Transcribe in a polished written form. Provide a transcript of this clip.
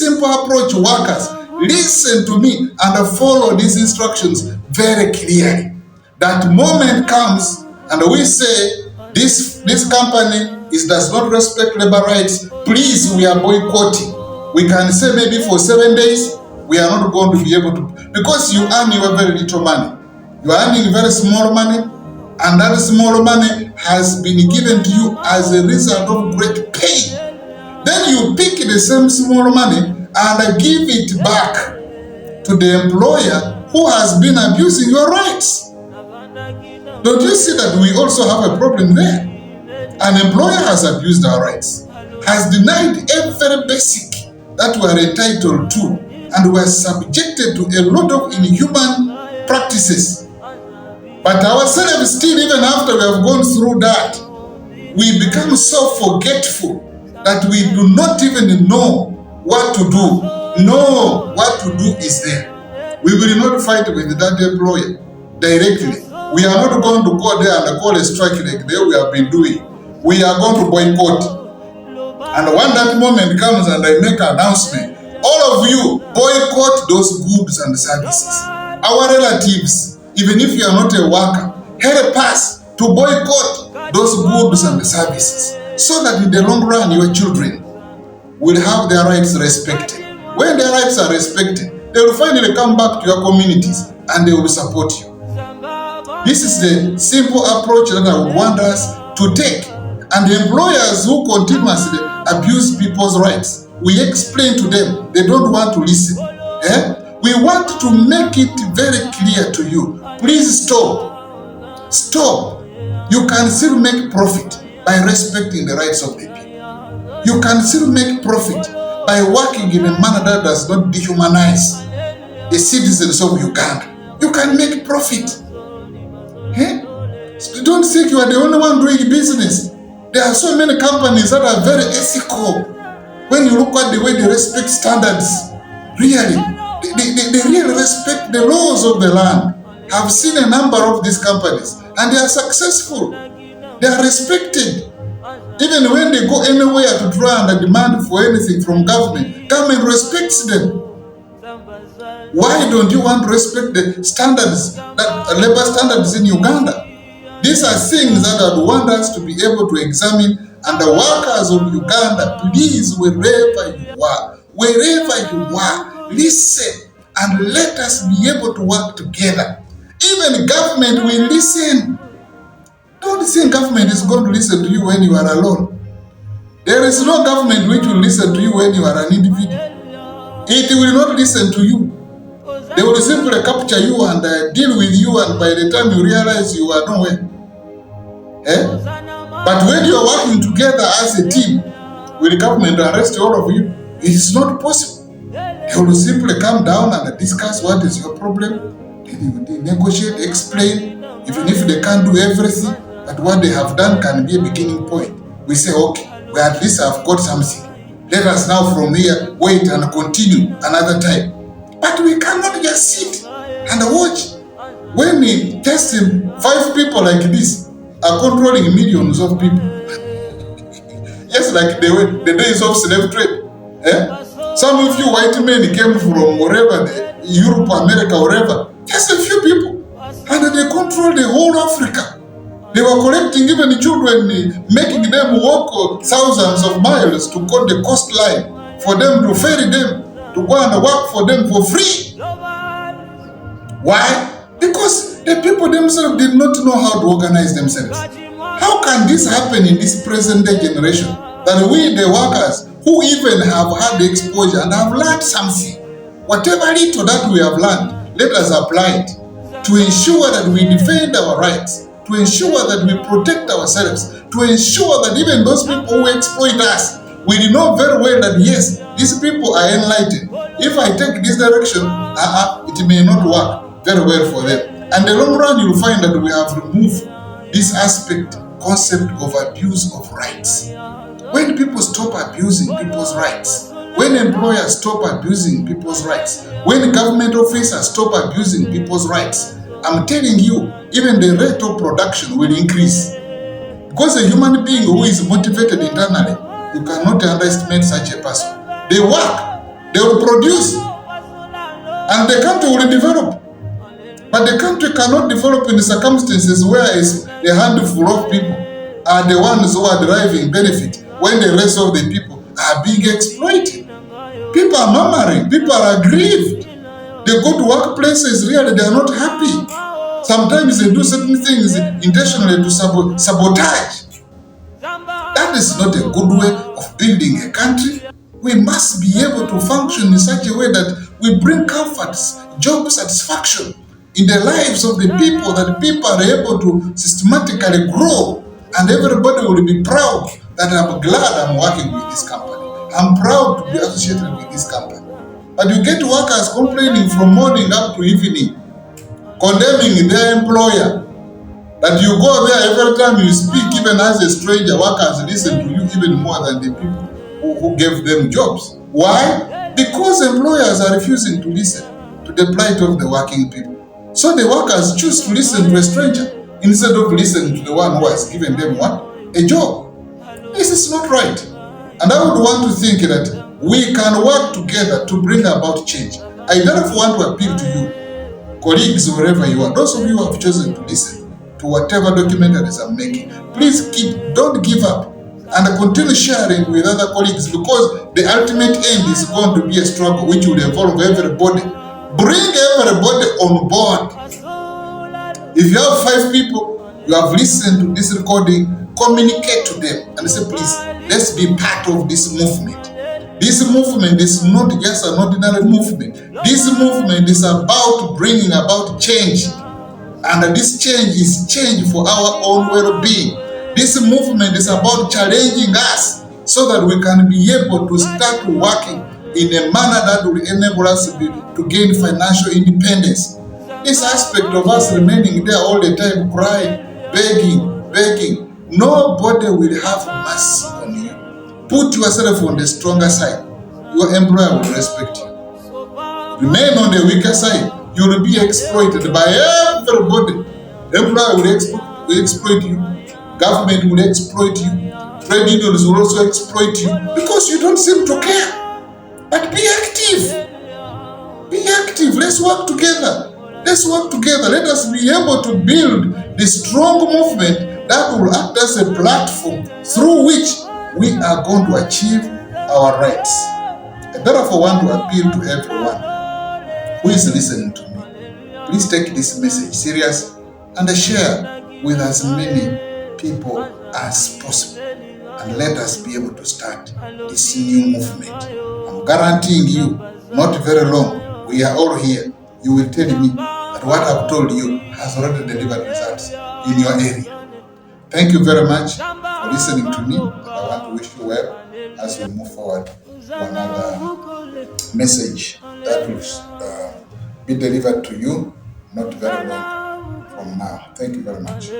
simple approach, workers, listen to me and follow these instructions very clearly. That moment comes and we say, this company does not respect labor rights, please, we are boycotting. We can say maybe for 7 days, we are not going to be able to, because you earn your very little money. You are earning very small money, and that small money has been given to you as a result of great pain. Then you pick the same small money and give it back to the employer who has been abusing your rights. Don't you see that we also have a problem there? An employer has abused our rights, has denied every basic that we are entitled to, and we are subjected to a lot of inhuman practices. But ourselves still, even after we have gone through that, we become so forgetful that we do not even know what to do. No, what to do is there. We will not fight with that employer directly. We are not going to go there and call a strike like we have been doing. We are going to boycott. And when that moment comes and I make an announcement, all of you boycott those goods and services. Our relatives, even if you are not a worker, help us to boycott those goods and services, so that in the long run your children will have their rights respected. When their rights are respected, they will finally come back to your communities and they will support you. This is the simple approach that I would want us to take. And the employers who continuously abuse people's rights, we explain to them, they don't want to listen. We want to make it very clear to you. Please stop. Stop. You can still make profit by respecting the rights of the people. You can still make profit by working in a manner that does not dehumanize the citizens of Uganda. You can make profit. So don't think you are the only one doing business. There are so many companies that are very ethical. When you look at the way they respect standards, really, they really respect the laws of the land. I've seen a number of these companies, and they are successful. They are respected. Even when they go anywhere to try and demand for anything from government respects them. Why don't you want to respect the standards, labor standards in Uganda? These are things that I would want us to be able to examine, and the workers of Uganda, please, wherever you are, listen and let us be able to work together. Even government will listen. Don't think government is going to listen to you when you are alone. There is no government which will listen to you when you are an individual. It will not listen to you. They will simply capture you and deal with you, and by the time you realize you are nowhere. But when you are working together as a team, will the government arrest all of you? It is not possible. They will simply come down and discuss what is your problem. They negotiate, explain, even if they can't do everything, but what they have done can be a beginning point. We say, okay, we at least have got something. Let us now from here wait and continue another time. But we cannot just sit and watch when just 5 people like this are controlling millions of people. Just like the days of slave trade. Some of you white men came from wherever, Europe, America, wherever. Just a few people. And they control the whole Africa. They were collecting even the children, making them walk thousands of miles to go the coastline for them to ferry them, to go and work for them for free. Why? Because the people themselves did not know how to organize themselves. How can this happen in this present day generation? That we, the workers, who even have had the exposure and have learned something, whatever little that we have learned, let us apply it to ensure that we defend our rights, to ensure that we protect ourselves, to ensure that even those people who exploit us, we know very well that yes, these people are enlightened. If I take this direction, it may not work very well for them. And in the long run, you'll find that we have removed this concept of abuse of rights. When people stop abusing people's rights, when employers stop abusing people's rights, when government officers stop abusing people's rights, I'm telling you, even the rate of production will increase. Because a human being who is motivated internally, you cannot underestimate such a person. They they will produce, and the country will develop. But the country cannot develop in circumstances where a handful of people are the ones who are deriving benefit when the rest of the people are being exploited. People are murmuring, people are aggrieved. They go to workplaces, really, they are not happy. Sometimes they do certain things intentionally to sabotage. That is not a good way of building a country. We must be able to function in such a way that we bring comforts, job satisfaction in the lives of the people, that people are able to systematically grow, and everybody will be proud that I'm glad I'm working with this company. I'm proud to be associated with this company. But you get workers complaining from morning up to evening, condemning their employer, that you go there every time you speak, even as a stranger, workers listen to you even more than the people who gave them jobs. Why? Because employers are refusing to listen to the plight of the working people. So the workers choose to listen to a stranger instead of listening to the one who has given them what? A job. This is not right. And I would want to think that we can work together to bring about change. I therefore want to appeal to you, colleagues, wherever you are, those of you who have chosen to listen to whatever documentaries I'm making, please don't give up, and continue sharing with other colleagues, because the ultimate end is going to be a struggle which will involve everybody. Bring everybody on board. If you have 5 people, you have listened to this recording, communicate to them and say, please, let's be part of this movement. This movement is not just an ordinary movement. This movement is about bringing about change. And this change is change for our own well-being. This movement is about challenging us so that we can be able to start working in a manner that will enable us to gain financial independence. This aspect of us remaining there all the time, crying, begging, nobody will have mercy on you. Put yourself on the stronger side. Your employer will respect you. Remain on the weaker side. You will be exploited by everybody. Employer will exploit you. Government will exploit you. Trade unions will also exploit you because you don't seem to care. But be active. Be active. Let's work together. Let's work together. Let us be able to build the strong movement that will act as a platform through which we are going to achieve our rights. I therefore want to appeal to everyone who is listening to me. Please take this message serious and share with as many people as possible. And let us be able to start this new movement. I'm guaranteeing you, not very long, we are all here. You will tell me that what I've told you has already delivered results in your area. Thank you very much for listening to me. And I want to wish you well as we move forward to another message that will be delivered to you not very long from now. Thank you very much.